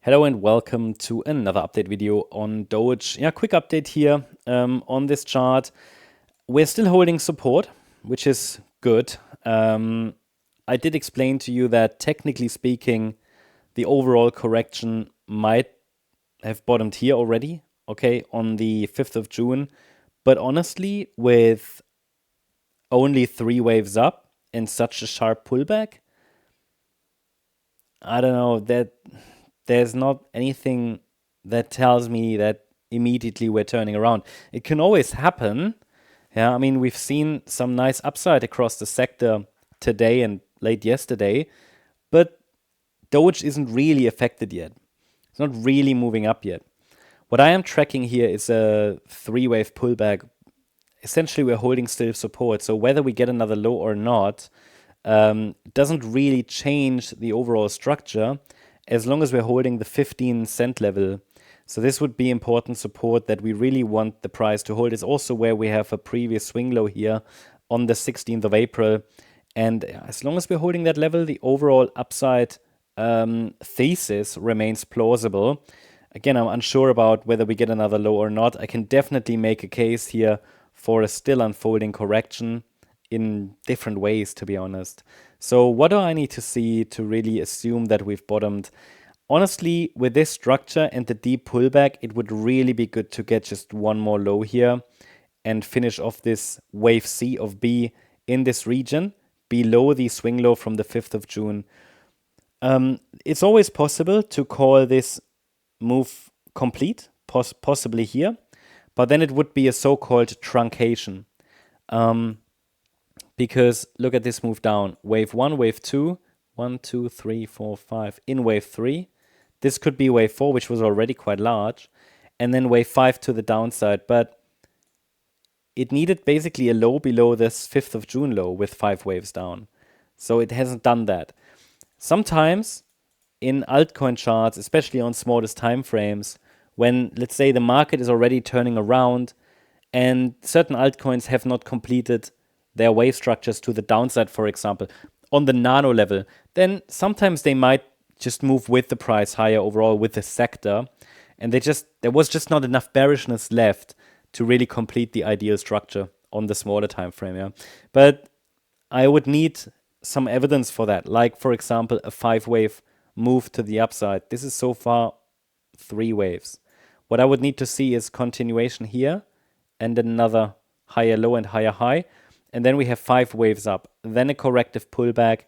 Hello and welcome to another update video on Doge. Yeah, quick update here on this chart. We're still holding support, which is good. I did explain to you that technically speaking, the overall correction might have bottomed here already, okay, on the 5th of June. But honestly, with only 3 waves up and such a sharp pullback, I don't know, that there's not anything that tells me that immediately we're turning around. It can always happen. Yeah, I mean, we've seen some nice upside across the sector today and late yesterday, but Doge isn't really affected yet. It's not really moving up yet. What I am tracking here is a 3-wave pullback. Essentially, we're holding still support. So whether we get another low or not doesn't really change the overall structure as long as we're holding the 15-cent level. So this would be important support that we really want the price to hold. It's also where we have a previous swing low here on the 16th of April. And as long as we're holding that level, the overall upside thesis remains plausible. Again, I'm unsure about whether we get another low or not. I can definitely make a case here for a still unfolding correction in different ways, to be honest. So what do I need to see to really assume that we've bottomed? Honestly, with this structure and the deep pullback, it would really be good to get just one more low here and finish off this wave C of B in this region below the swing low from the 5th of June. It's always possible to call this move complete, possibly here, but then it would be a so-called truncation. Because look at this move down. Wave 1, wave 2, 1, 2, 3, 4, 5. In wave 3, this could be wave 4, which was already quite large. And then wave 5 to the downside. But it needed basically a low below this 5th of June low with 5 waves down. So it hasn't done that. Sometimes in altcoin charts, especially on smallest time frames, when, let's say, the market is already turning around and certain altcoins have not completed their wave structures to the downside, for example, on the nano level, then sometimes they might just move with the price higher overall with the sector. And there was just not enough bearishness left to really complete the ideal structure on the smaller time frame. Yeah? But I would need some evidence for that, like, for example, a 5-wave move to the upside. This is so far 3 waves. What I would need to see is continuation here and another higher low and higher high. And then we have 5 waves up, then a corrective pullback,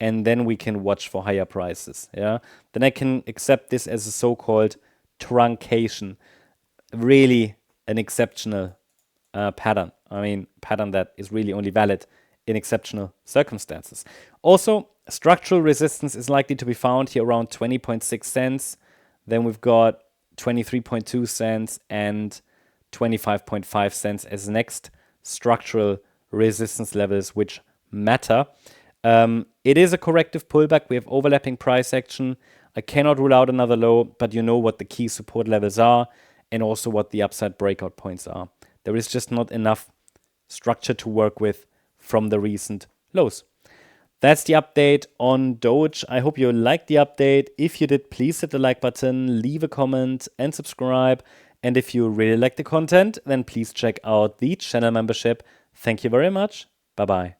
and then we can watch for higher prices. Yeah, then I can accept this as a so-called truncation. Really an exceptional pattern. I mean, pattern that is really only valid in exceptional circumstances. Also, structural resistance is likely to be found here around 20.6 cents. Then we've got 23.2 cents and 25.5 cents as next structural resistance levels which matter. It is a corrective pullback. We have overlapping price action. I cannot rule out another low, but you know what the key support levels are and also what the upside breakout points are. There is just not enough structure to work with from the recent lows. That's the update on Doge. I hope you liked the update. If you did, please hit the like button, leave a comment and subscribe. And if you really like the content, then please check out the channel membership. Thank you very much. Bye-bye.